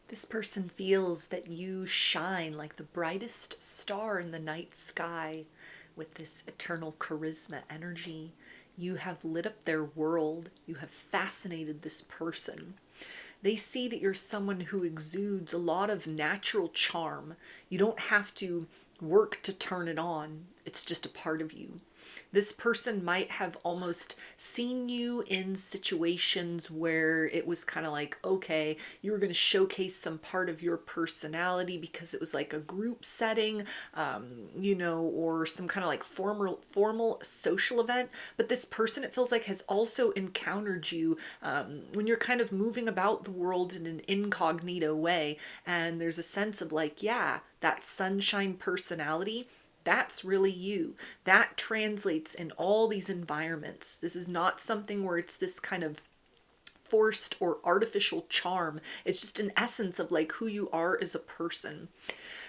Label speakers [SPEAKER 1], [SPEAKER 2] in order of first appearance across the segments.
[SPEAKER 1] This person feels that you shine like the brightest star in the night sky with this eternal charisma energy. You have lit up their world. You have fascinated this person. They see that you're someone who exudes a lot of natural charm. You don't have to work to turn it on, it's just a part of you. This person might have almost seen you in situations where it was kind of like, okay, you were going to showcase some part of your personality because it was like a group setting, or some kind of like formal social event. But this person, it feels like, has also encountered you when you're kind of moving about the world in an incognito way. And there's a sense of like, yeah, that sunshine personality, that's really you. That translates in all these environments. This is not something where it's this kind of forced or artificial charm. It's just an essence of like who you are as a person.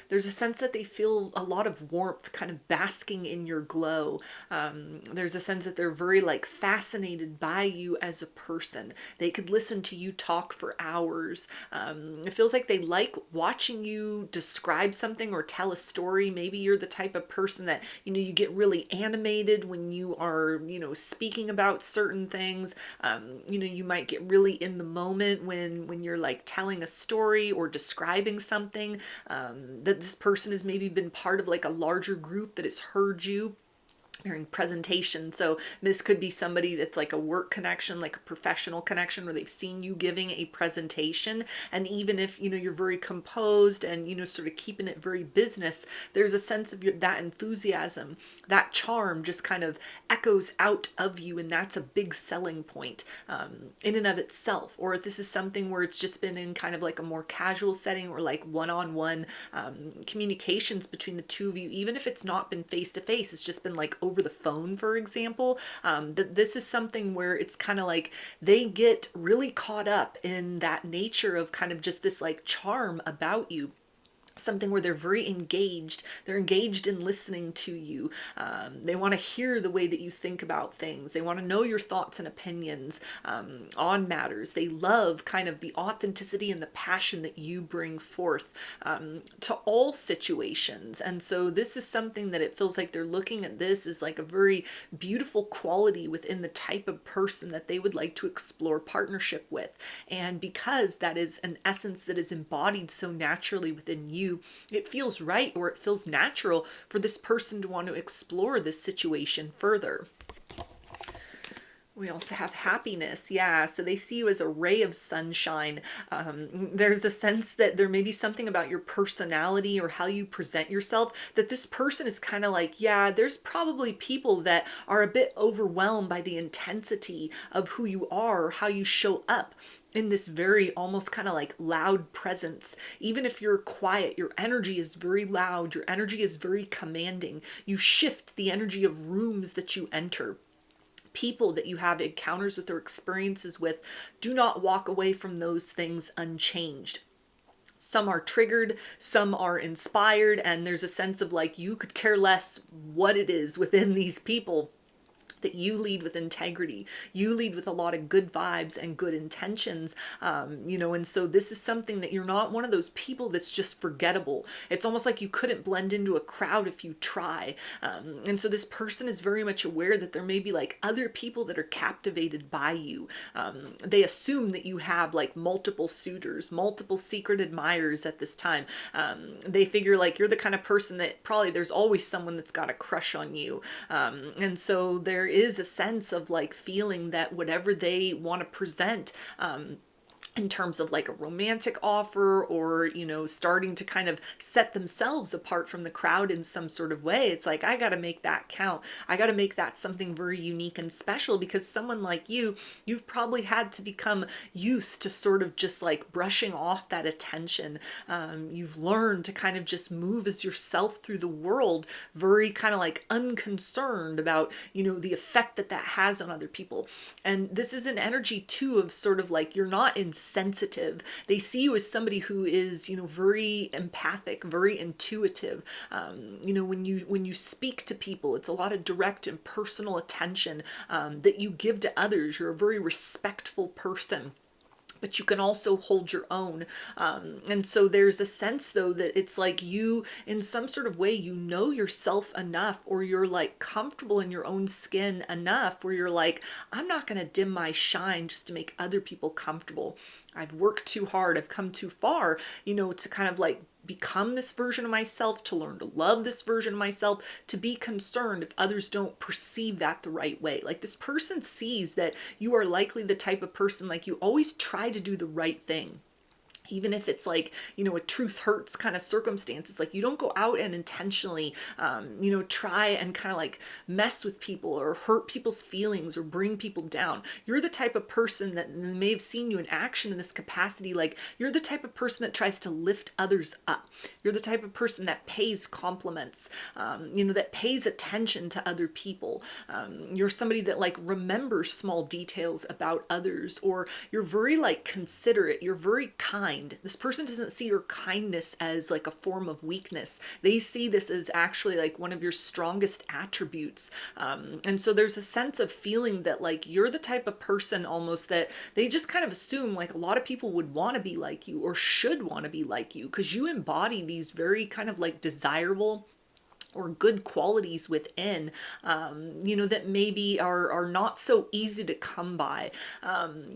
[SPEAKER 1] There's a sense that they feel a lot of warmth kind of basking in your glow. There's a sense that they're very like fascinated by you as a person. They could listen to you talk for hours. It feels like they like watching you describe something or tell a story. Maybe you're the type of person that, you get really animated when you are, speaking about certain things. You might get really in the moment when you're like telling a story or describing something that this person has maybe been part of like a larger group that has heard you during presentation. So this could be somebody that's like a work connection, like a professional connection, where they've seen you giving a presentation. And even if, you're very composed and, sort of keeping it very business, there's a sense of that enthusiasm, that charm just kind of echoes out of you. And that's a big selling point in and of itself. Or if this is something where it's just been in kind of like a more casual setting or like one-on-one communications between the two of you, even if it's not been face-to-face, it's just been like over the phone, for example, that this is something where it's kind of like they get really caught up in that nature of kind of just this like charm about you, something where they're very engaged. They're engaged in listening to you. They want to hear the way that you think about things. They want to know your thoughts and opinions on matters. They love kind of the authenticity and the passion that you bring forth to all situations. And so this is something that it feels like they're looking at this as like a very beautiful quality within the type of person that they would like to explore partnership with. And because that is an essence that is embodied so naturally within you, it feels right, or it feels natural for this person to want to explore this situation further. We also have happiness. Yeah, so they see you as a ray of sunshine. There's a sense that there may be something about your personality or how you present yourself that this person is kind of like, yeah, there's probably people that are a bit overwhelmed by the intensity of who you are or how you show up in this very almost kind of like loud presence. Even if you're quiet, your energy is very loud, your energy is very commanding. You shift the energy of rooms that you enter. People that you have encounters with or experiences with do not walk away from those things unchanged. Some are triggered, some are inspired, and there's a sense of like you could care less what it is within these people, that you lead with integrity. You lead with a lot of good vibes and good intentions, and so this is something that you're not one of those people that's just forgettable. It's almost like you couldn't blend into a crowd if you try. And so this person is very much aware that there may be like other people that are captivated by you. They assume that you have like multiple suitors, multiple secret admirers at this time. They figure like you're the kind of person that probably there's always someone that's got a crush on you. And so there is a sense of like feeling that whatever they want to present in terms of like a romantic offer, or starting to kind of set themselves apart from the crowd in some sort of way, it's like I got to make that count. I got to make that something very unique and special, because someone like you've probably had to become used to sort of just like brushing off that attention. You've learned to kind of just move as yourself through the world, very kind of like unconcerned about the effect that that has on other people. And this is an energy too of sort of like you're not insensitive. They see you as somebody who is very empathic, very intuitive. When you speak to people, it's a lot of direct and personal attention that you give to others. You're a very respectful person. but you can also hold your own. And so there's a sense though that it's like you, in some sort of way, you know yourself enough, or you're like comfortable in your own skin enough where you're like, I'm not going to dim my shine just to make other people comfortable. I've worked too hard. I've come too far, to kind of like become this version of myself, to learn to love this version of myself, to be concerned if others don't perceive that the right way. Like this person sees that you are likely the type of person, like you always try to do the right thing. Even if it's like, a truth hurts kind of circumstance. It's like you don't go out and intentionally, try and kind of like mess with people or hurt people's feelings or bring people down. You're the type of person that may have seen you in action in this capacity. Like you're the type of person that tries to lift others up. You're the type of person that pays compliments, that pays attention to other people. You're somebody that like remembers small details about others, or you're very like considerate. You're very kind. This person doesn't see your kindness as like a form of weakness. They see this as actually like one of your strongest attributes. And so there's a sense of feeling that like you're the type of person almost that they just kind of assume like a lot of people would want to be like you or should want to be like you, because you embody these very kind of like desirable or good qualities within, that maybe are not so easy to come by.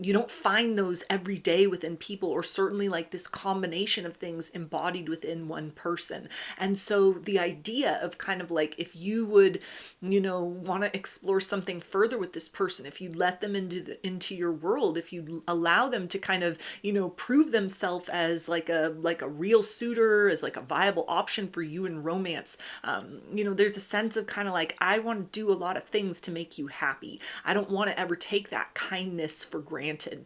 [SPEAKER 1] You don't find those every day within people, or certainly like this combination of things embodied within one person. And so the idea of kind of like, if you would, want to explore something further with this person, if you let them into your world, if you allow them to kind of, prove themselves as like a real suitor, as like a viable option for you in romance, there's a sense of kind of like, I want to do a lot of things to make you happy. I don't want to ever take that kindness for granted.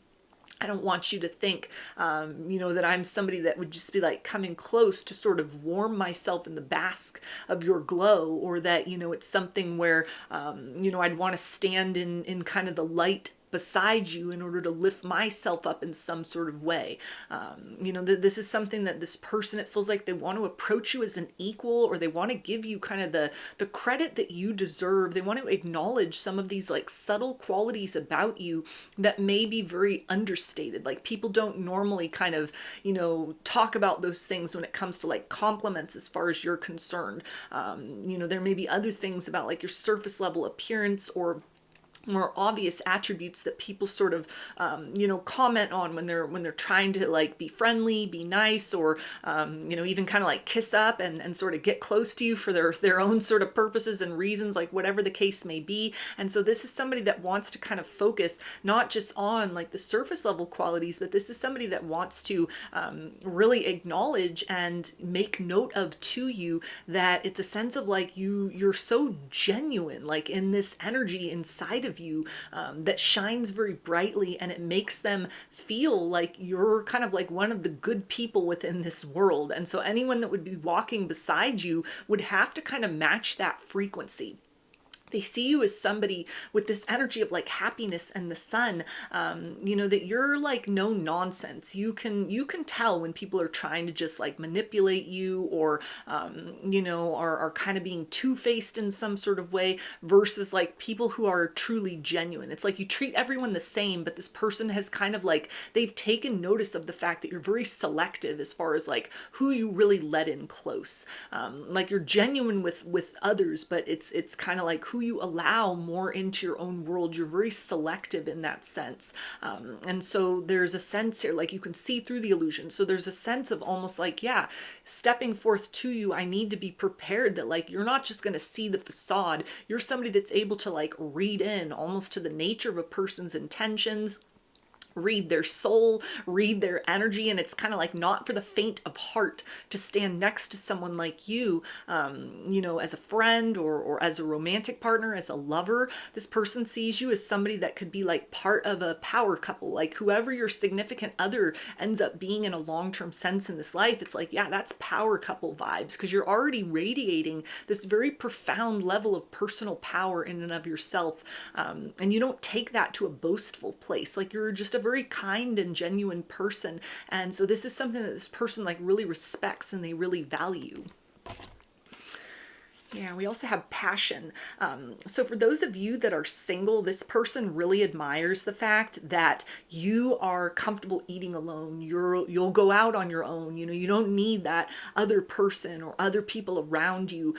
[SPEAKER 1] I don't want you to think, that I'm somebody that would just be like coming close to sort of warm myself in the bask of your glow, or that, it's something where, I'd want to stand in kind of the light beside you in order to lift myself up in some sort of way. This is something that this person, it feels like they want to approach you as an equal, or they want to give you kind of the credit that you deserve. They want to acknowledge some of these like subtle qualities about you that may be very understated. Like people don't normally kind of, talk about those things when it comes to like compliments as far as you're concerned. There may be other things about like your surface level appearance or more obvious attributes that people sort of comment on when they're trying to like be friendly, be nice, or even kind of like kiss up and sort of get close to you for their own sort of purposes and reasons, like whatever the case may be. And so this is somebody that wants to kind of focus not just on like the surface level qualities, but this is somebody that wants to really acknowledge and make note of to you that it's a sense of like you're so genuine, like in this energy inside of you that shines very brightly, and it makes them feel like you're kind of like one of the good people within this world. And so anyone that would be walking beside you would have to kind of match that frequency. They see you as somebody with this energy of like happiness and the sun, that you're like no nonsense. You can tell when people are trying to just like manipulate you, or are kind of being two-faced in some sort of way, versus like people who are truly genuine. It's like you treat everyone the same, but this person has kind of like, they've taken notice of the fact that you're very selective as far as like who you really let in close. Like you're genuine with others, but it's kind of like who you allow more into your own world. You're very selective in that sense. And so there's a sense here, like you can see through the illusion. So there's a sense of almost like, yeah, stepping forth to you, I need to be prepared that like, you're not just going to see the facade. You're somebody that's able to like read in almost to the nature of a person's intentions, read their soul, read their energy. And it's kind of like not for the faint of heart to stand next to someone like you, as a friend or as a romantic partner, as a lover. This person sees you as somebody that could be like part of a power couple, like whoever your significant other ends up being in a long-term sense in this life. It's like, yeah, that's power couple vibes, because you're already radiating this very profound level of personal power in and of yourself. And you don't take that to a boastful place. Like you're just a very kind and genuine person. And so this is something that this person like really respects and they really value. Yeah, we also have passion. So for those of you that are single, this person really admires the fact that you are comfortable eating alone. You'll go out on your own. You know, you don't need that other person or other people around you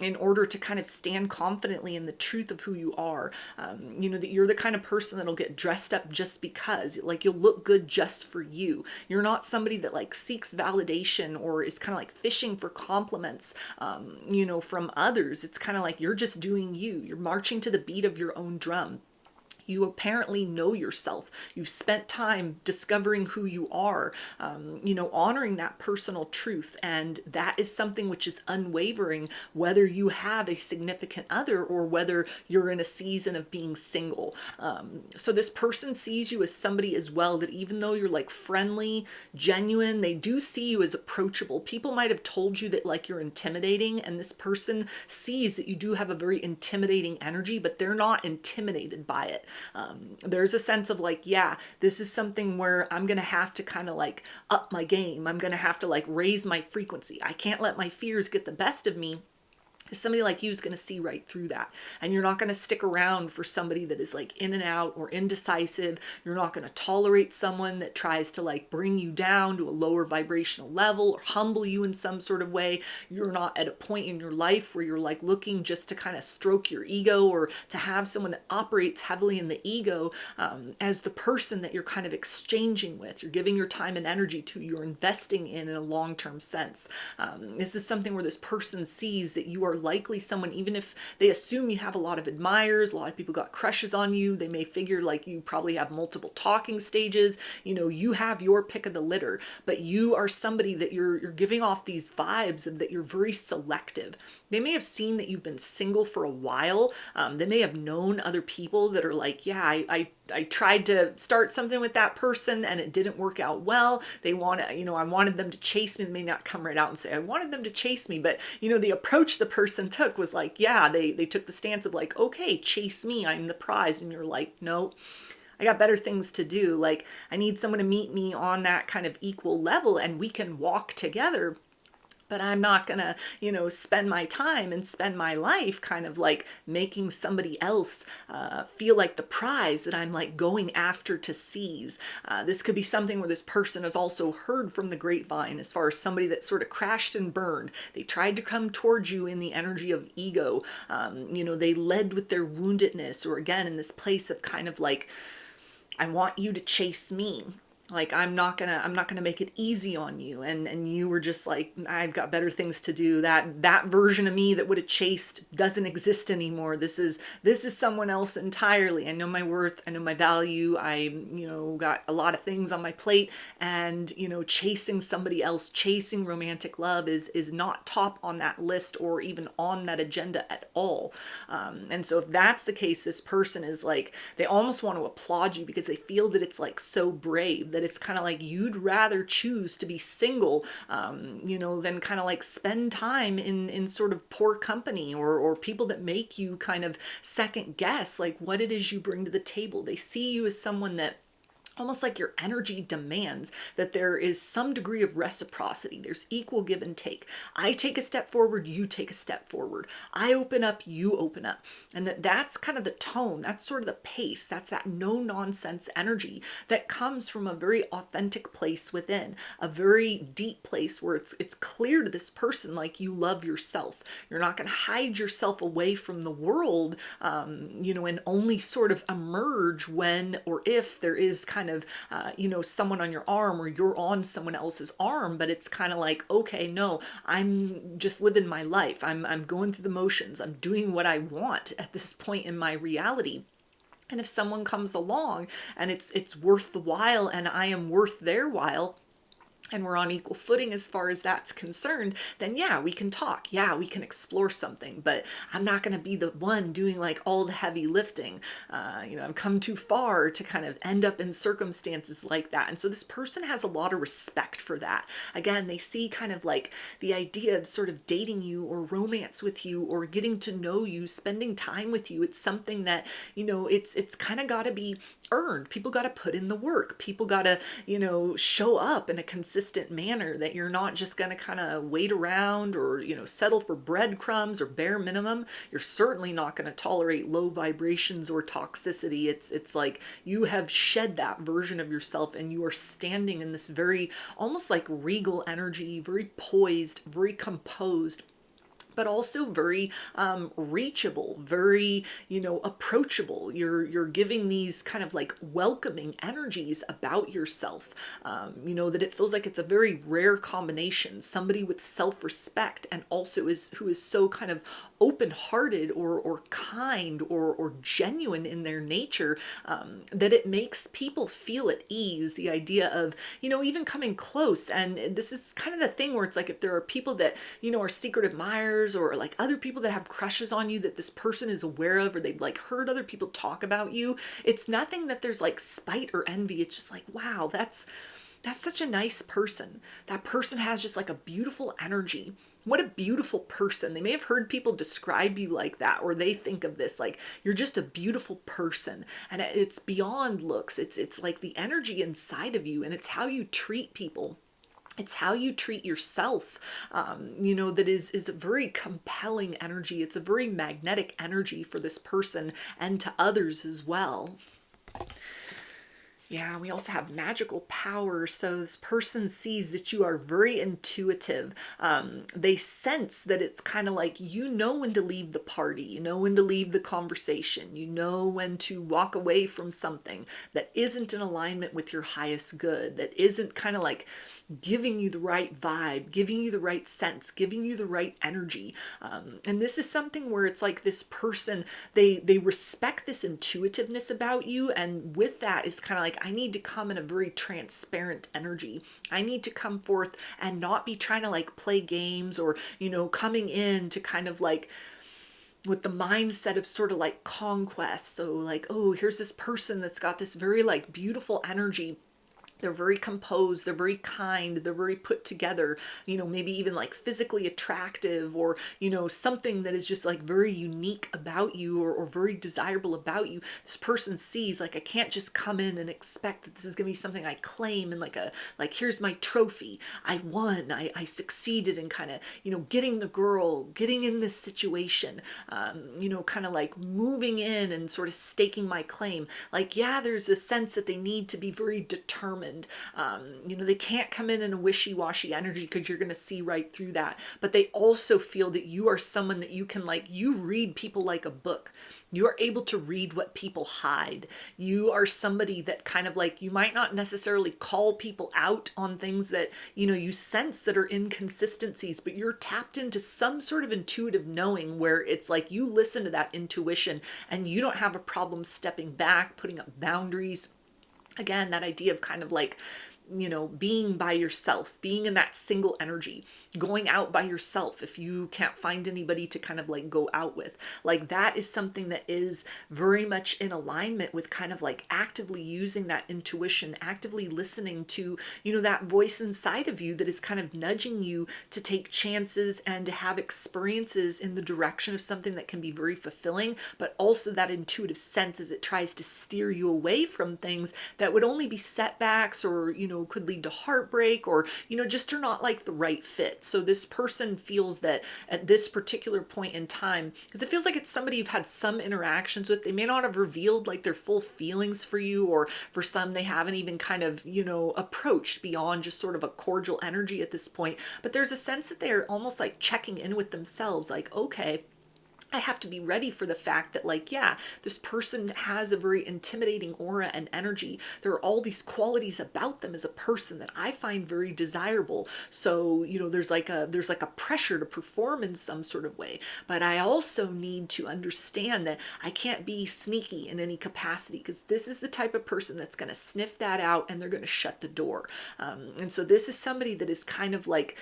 [SPEAKER 1] in order to kind of stand confidently in the truth of who you are. You know, that you're the kind of person that'll get dressed up just because, like, you'll look good just for you. You're not somebody that like seeks validation or is kind of like fishing for compliments. You know, from others. It's kind of like you're just doing you. You're marching to the beat of your own drum. You apparently know yourself. You've spent time discovering who you are, you know, honoring that personal truth. And that is something which is unwavering, whether you have a significant other or whether you're in a season of being single. So this person sees you as somebody as well that even though you're like friendly, genuine, they do see you as approachable. People might have told you that like you're intimidating, and this person sees that you do have a very intimidating energy, but they're not intimidated by it. There's a sense of like, yeah, this is something where I'm going to have to kind of like up my game. I'm going to have to like raise my frequency. I can't let my fears get the best of me. Somebody like you is going to see right through that, and you're not going to stick around for somebody that is like in and out or indecisive. You're not going to tolerate someone that tries to like bring you down to a lower vibrational level or humble you in some sort of way. You're not at a point in your life where you're like looking just to kind of stroke your ego or to have someone that operates heavily in the ego as the person that you're kind of exchanging with. You're giving your time and energy to, you're investing in a long-term sense. This is something where this person sees that you are likely someone, even if they assume you have a lot of admirers, a lot of people got crushes on you, they may figure like you probably have multiple talking stages, you know, you have your pick of the litter, but you are somebody that you're giving off these vibes of that you're very selective. They may have seen that you've been single for a while. They may have known other people that are like, yeah, I tried to start something with that person and it didn't work out well. They want to, you know, I wanted them to chase me. They may not come right out and say, I wanted them to chase me. But, you know, the approach the person took was like, yeah, they took the stance of like, okay, chase me. I'm the prize. And you're like, no, I got better things to do. Like, I need someone to meet me on that kind of equal level and we can walk together. But I'm not gonna, you know, spend my time and spend my life kind of like making somebody else feel like the prize that I'm like going after to seize. This could be something where this person has also heard from the grapevine as far as somebody that sort of crashed and burned. They tried to come towards you in the energy of ego. You know, they led with their woundedness, or again, in this place of kind of like, I want you to chase me. Like, I'm not gonna make it easy on you. And you were just like, I've got better things to do. That version of me that would have chased doesn't exist anymore. This is someone else entirely. I know my worth, I know my value. I, you know, got a lot of things on my plate, and, you know, chasing somebody else, chasing romantic love is not top on that list or even on that agenda at all. And so if that's the case, this person is like, they almost want to applaud you because they feel that it's like so brave, that it's kind of like you'd rather choose to be single, you know, than kind of like spend time in sort of poor company or people that make you kind of second guess like what it is you bring to the table. They see you as someone that almost like your energy demands that there is some degree of reciprocity. There's equal give and take. I take a step forward, you take a step forward. I open up, you open up. And that's kind of the tone. That's sort of the pace. That's that no nonsense energy that comes from a very authentic place within, a very deep place where it's clear to this person like you love yourself. You're not going to hide yourself away from the world, you know, and only sort of emerge when or if there is kind of, you know, someone on your arm or you're on someone else's arm, but it's kind of like, okay, no, I'm just living my life. I'm going through the motions. I'm doing what I want at this point in my reality. And if someone comes along and it's worth the while and I am worth their while, and we're on equal footing as far as that's concerned, then yeah, we can talk. Yeah, we can explore something, but I'm not going to be the one doing like all the heavy lifting. You know, I've come too far to kind of end up in circumstances like that. And so this person has a lot of respect for that. Again, they see kind of like the idea of sort of dating you or romance with you or getting to know you, spending time with you. It's something that, you know, it's kind of got to be earned. People got to put in the work. People got to, show up in a consistent manner, that you're not just going to kind of wait around or, settle for breadcrumbs or bare minimum. You're certainly not going to tolerate low vibrations or toxicity. It's like you have shed that version of yourself and you are standing in this very almost like regal energy, very poised, very composed, but also very reachable, very approachable. You're giving these kind of like welcoming energies about yourself. That it feels like it's a very rare combination. Somebody with self-respect and also who is so kind of open-hearted or kind or genuine in their nature, that it makes people feel at ease. The idea of even coming close, and this is kind of the thing where it's like if there are people that are secret admirers, or like other people that have crushes on you that this person is aware of, or they've like heard other people talk about you, it's nothing that there's like spite or envy. It's just like, wow, that's such a nice person. That person has just like a beautiful energy. What a beautiful person. They may have heard people describe you like that, or they think of this like you're just a beautiful person. And it's beyond looks. It's like the energy inside of you, and it's how you treat people. It's how you treat yourself, that is a very compelling energy. It's a very magnetic energy for this person and to others as well. Yeah, we also have magical power. So this person sees that you are very intuitive. They sense that it's kind of like you know when to leave the party, you know when to leave the conversation, you know when to walk away from something that isn't in alignment with your highest good, that isn't kind of like giving you the right vibe, giving you the right sense, giving you the right energy. And this is something where it's like this person, they respect this intuitiveness about you. And with that is kind of like, I need to come in a very transparent energy. I need to come forth and not be trying to like play games or, coming in to kind of like with the mindset of sort of like conquest. So like, oh, here's this person that's got this very like beautiful energy. They're very composed, they're very kind, they're very put together, maybe even like physically attractive, or, something that is just like very unique about you, or very desirable about you. This person sees like, I can't just come in and expect that this is gonna be something I claim and like here's my trophy. I won, I succeeded in kind of, getting the girl, getting in this situation, kind of like moving in and sort of staking my claim. Like, yeah, there's a sense that they need to be very determined. They can't come in a wishy-washy energy because you're going to see right through that. But they also feel that you are someone that you can you read people like a book. You are able to read what people hide. You are somebody that kind of like, you might not necessarily call people out on things that, you sense that are inconsistencies, but you're tapped into some sort of intuitive knowing where it's like you listen to that intuition and you don't have a problem stepping back, putting up boundaries. Again, that idea of kind of like, being by yourself, being in that single energy, going out by yourself if you can't find anybody to kind of like go out with. Like that is something that is very much in alignment with kind of like actively using that intuition, actively listening to, that voice inside of you that is kind of nudging you to take chances and to have experiences in the direction of something that can be very fulfilling, but also that intuitive sense as it tries to steer you away from things that would only be setbacks or, could lead to heartbreak or, just are not like the right fit. So this person feels that at this particular point in time, because it feels like it's somebody you've had some interactions with, they may not have revealed like their full feelings for you, or for some, they haven't even kind of, approached beyond just sort of a cordial energy at this point. But there's a sense that they're almost like checking in with themselves, like, okay, I have to be ready for the fact that like, yeah, this person has a very intimidating aura and energy. There are all these qualities about them as a person that I find very desirable. So, there's like a pressure to perform in some sort of way. But I also need to understand that I can't be sneaky in any capacity, because this is the type of person that's going to sniff that out and they're going to shut the door. And so this is somebody that is kind of like,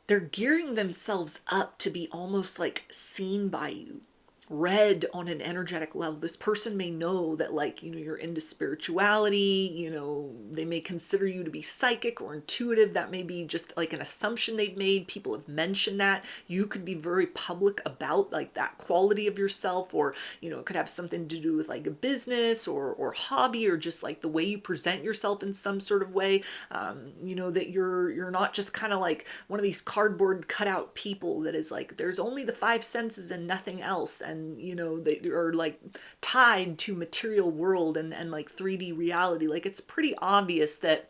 [SPEAKER 1] they're gearing themselves up to be almost like seen by you. read on an energetic level. This person may know that, like, you're into spirituality, they may consider you to be psychic or intuitive. That may be just like an assumption they've made. People have mentioned that. You could be very public about like that quality of yourself, or, it could have something to do with like a business or hobby, or just like the way you present yourself in some sort of way. That you're not just kind of like one of these cardboard cutout people that is like, there's only the five senses and nothing else. And they are like tied to material world and like 3D reality. Like, it's pretty obvious that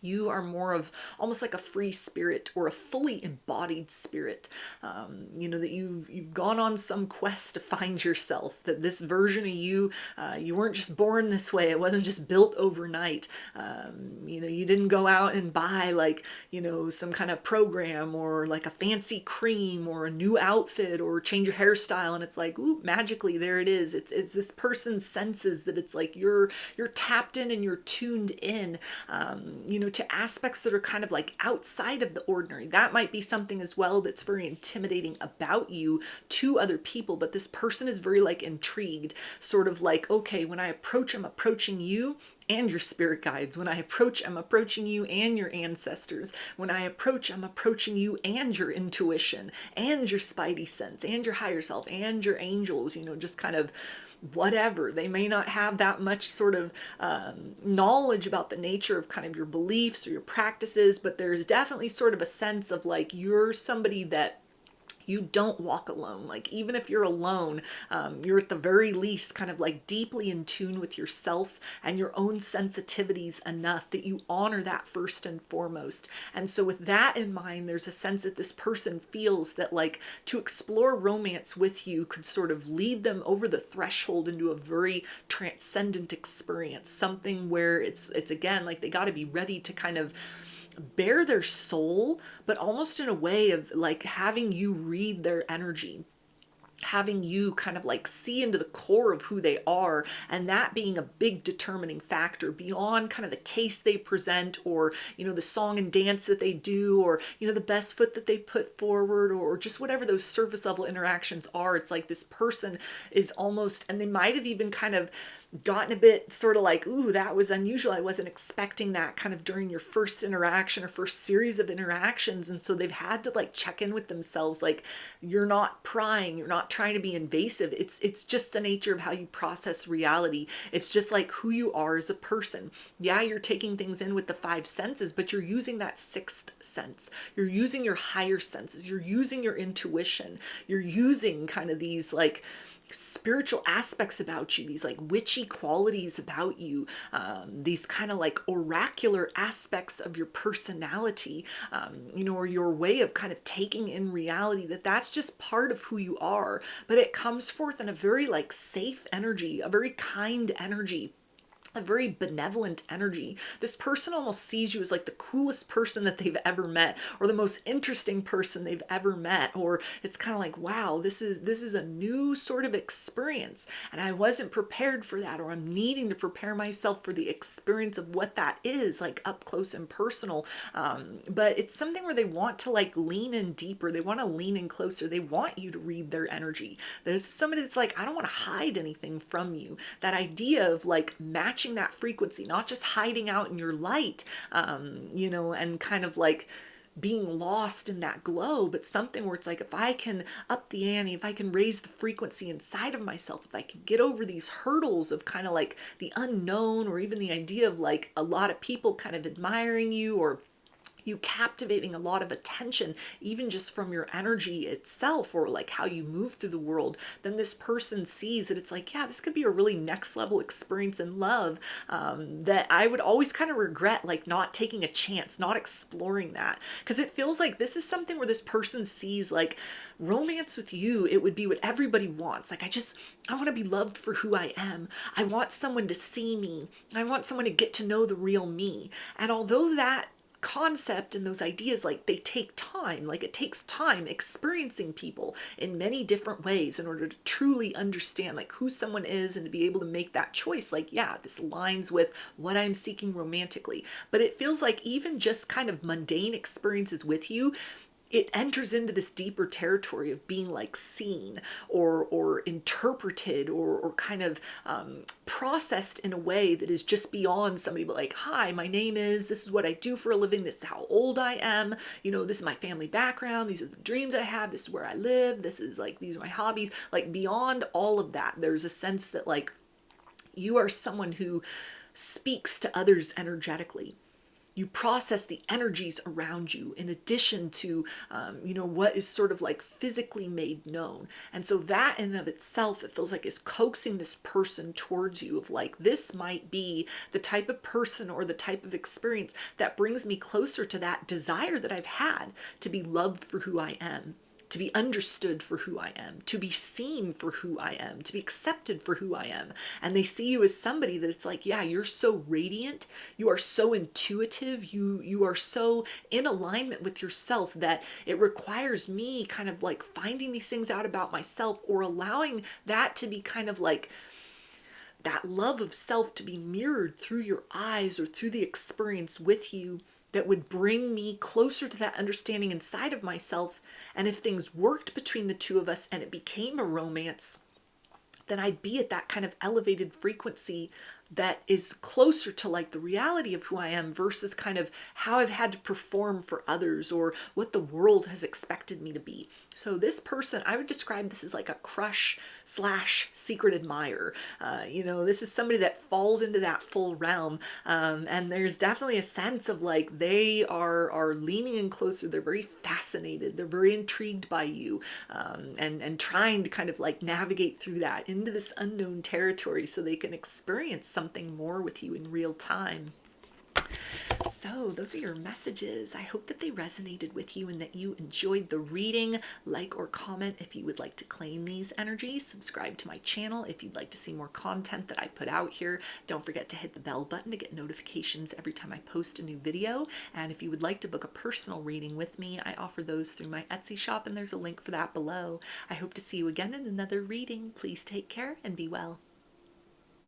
[SPEAKER 1] you are more of almost like a free spirit or a fully embodied spirit. That you've gone on some quest to find yourself, that this version of you, you weren't just born this way. It wasn't just built overnight. You didn't go out and buy like, some kind of program or like a fancy cream or a new outfit or change your hairstyle. And it's like, ooh, magically there it is. It's this person's senses that it's like you're tapped in and you're tuned in, to aspects that are kind of like outside of the ordinary. That might be something as well that's very intimidating about you to other people, but this person is very like intrigued, sort of like, okay, when I approach, I'm approaching you and your spirit guides. When I approach, I'm approaching you and your ancestors. When I approach, I'm approaching you and your intuition and your spidey sense and your higher self and your angels, just kind of whatever. They may not have that much sort of knowledge about the nature of kind of your beliefs or your practices, but there's definitely sort of a sense of like, you're somebody that you don't walk alone. Like, even if you're alone, you're at the very least kind of like deeply in tune with yourself and your own sensitivities enough that you honor that first and foremost. And so with that in mind, there's a sense that this person feels that like to explore romance with you could sort of lead them over the threshold into a very transcendent experience, something where it's again, like they got to be ready to kind of bare their soul, but almost in a way of like having you read their energy, having you kind of like see into the core of who they are, and that being a big determining factor beyond kind of the case they present, or the song and dance that they do, or the best foot that they put forward, or just whatever those surface level interactions are. It's like this person is almost, and they might have even kind of gotten a bit sort of like, ooh, that was unusual. I wasn't expecting that kind of during your first interaction or first series of interactions. And so they've had to like check in with themselves. Like, you're not prying, you're not trying to be invasive. It's just the nature of how you process reality. It's just like who you are as a person. Yeah, you're taking things in with the five senses, but you're using that sixth sense. You're using your higher senses. You're using your intuition. You're using kind of these like spiritual aspects about you, these like witchy qualities about you, these kind of like oracular aspects of your personality, or your way of kind of taking in reality, that's just part of who you are, but it comes forth in a very like safe energy, a very kind energy, a very benevolent energy. This person almost sees you as like the coolest person that they've ever met, or the most interesting person they've ever met, or it's kind of like, wow, this is a new sort of experience and I wasn't prepared for that, or I'm needing to prepare myself for the experience of what that is, like up close and personal. But it's something where they want to like lean in deeper, they want to lean in closer, they want you to read their energy. There's somebody that's like, I don't want to hide anything from you. That idea of like matching that frequency, not just hiding out in your light, and kind of like being lost in that glow, but something where it's like, if I can up the ante, if I can raise the frequency inside of myself, if I can get over these hurdles of kind of like the unknown, or even the idea of like a lot of people kind of admiring you, or you captivating a lot of attention, even just from your energy itself, or like how you move through the world, then this person sees that it's like, yeah, this could be a really next level experience in love, that I would always kind of regret like not taking a chance, not exploring that. Because it feels like this is something where this person sees like romance with you, it would be what everybody wants. Like, I want to be loved for who I am. I want someone to see me. I want someone to get to know the real me. And although that concept and those ideas, like, they take time, like it takes time experiencing people in many different ways in order to truly understand like who someone is, and to be able to make that choice, like, yeah, this aligns with what I'm seeking romantically. But it feels like even just kind of mundane experiences with you, it enters into this deeper territory of being like seen or interpreted or kind of processed in a way that is just beyond somebody, but like, hi, my name is, this is what I do for a living, this is how old I am, you know, this is my family background, these are the dreams I have, this is where I live, this is like, these are my hobbies. Like beyond all of that, there's a sense that like you are someone who speaks to others energetically. You process the energies around you in addition to you know, what is sort of like physically made known. And so that in and of itself, it feels like is coaxing this person towards you of like, this might be the type of person or the type of experience that brings me closer to that desire that I've had to be loved for who I am, to be understood for who I am, to be seen for who I am, to be accepted for who I am. And they see you as somebody that it's like, yeah, you're so radiant, you are so intuitive, you are so in alignment with yourself that it requires me kind of like finding these things out about myself or allowing that to be kind of like that love of self to be mirrored through your eyes or through the experience with you that would bring me closer to that understanding inside of myself. And if things worked between the two of us and it became a romance, then I'd be at that kind of elevated frequency that is closer to like the reality of who I am versus kind of how I've had to perform for others or what the world has expected me to be. So this person, I would describe this as like a crush slash secret admirer. You know, this is somebody that falls into that full realm. And there's definitely a sense of like they are leaning in closer. They're very fascinated. They're very intrigued by you, and trying to kind of like navigate through that into this unknown territory so they can experience something more with you in real time. So those are your messages. I hope that they resonated with you and that you enjoyed the reading. Like or comment if you would like to claim these energies. Subscribe to my channel if you'd like to see more content that I put out here. Don't forget to hit the bell button to get notifications every time I post a new video. And if you would like to book a personal reading with me, I offer those through my Etsy shop, and there's a link for that below. I hope to see you again in another reading. Please take care and be well.